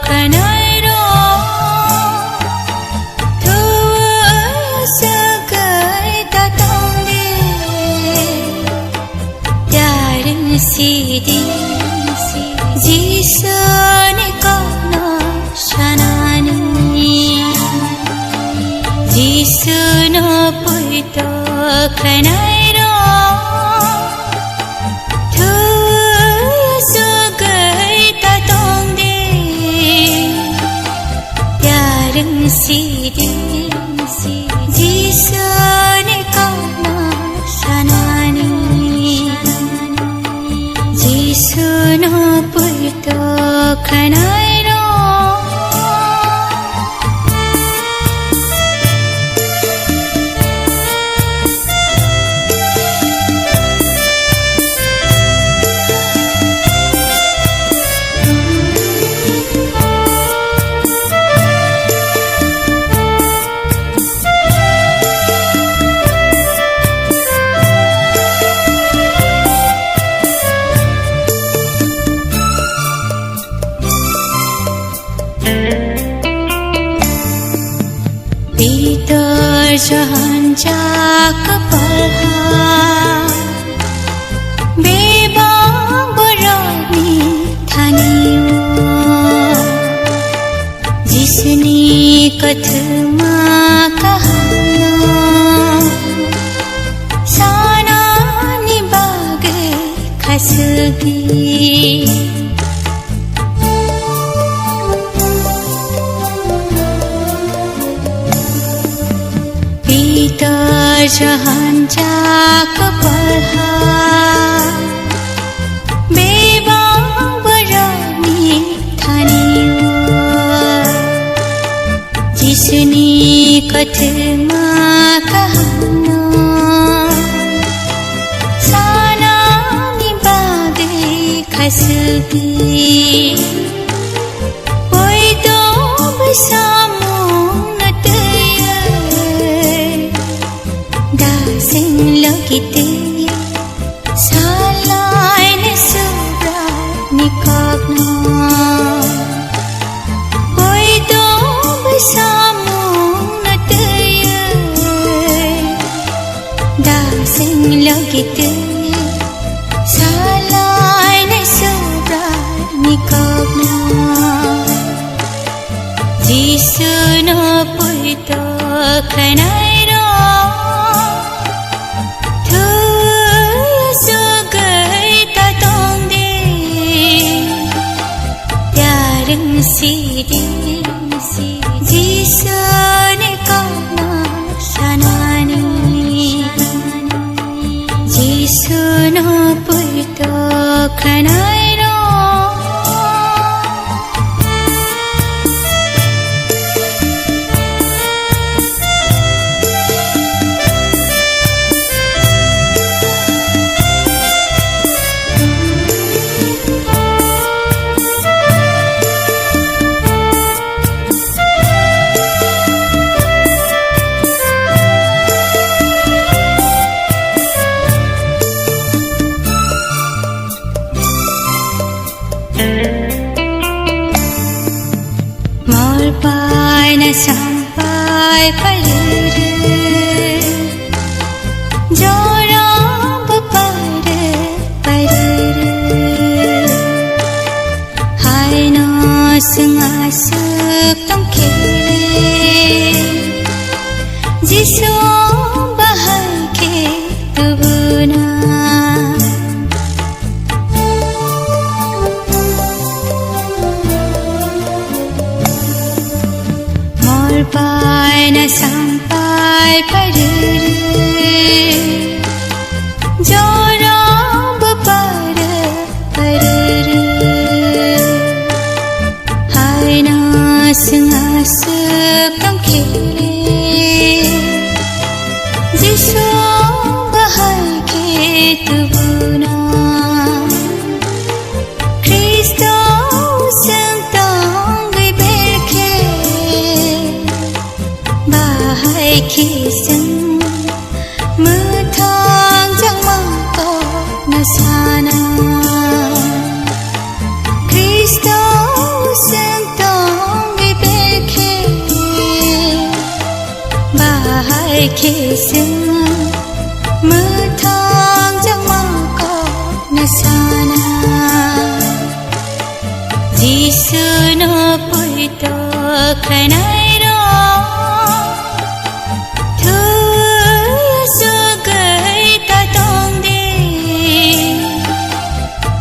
khanairo thua sagai ta tong de daring sidi jisone kono shanani jisuno puito khanairo sidi jisone kono shanani jisuno puito khanairo Jahanjak palha bebang berani thaniyo jisni kathma kahana sana nibage khasgi jahanjak palha bebang berani thaniyo jisni kathma kahana sana nibage khasgi oi to basamo sing lagite salai ne subra nikagna oi to basamo nataya da sing lagite salai ne subra nikagna jisuno puito khanairo sidi jisone kono shanani jisuno puito khanairo sampai pada jorang pada hai no sengasuk tong kere jisu bahai ke tubuna Paina sampai pada jorang pada hai na sengasuk tong kere jisu bahai ke tubuna Kristo sentang berke bahai kisah metang jang mangko nasana Kristo sentang kisung Methang chẳng mong có na sana Giêsu nó bụi tơ khai nai đó Thưa Giêsu gửi ta tông đi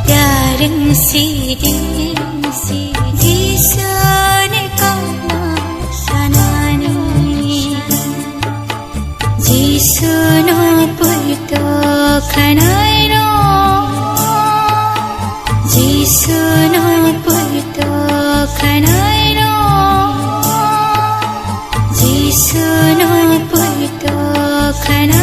Đã đừng si đi Giêsu này con nó sana ni Giêsu nó bụi tơ khai nai đó Giêsu nó bụi tơ khai nai đó Giêsu nó bụi tơ khai nai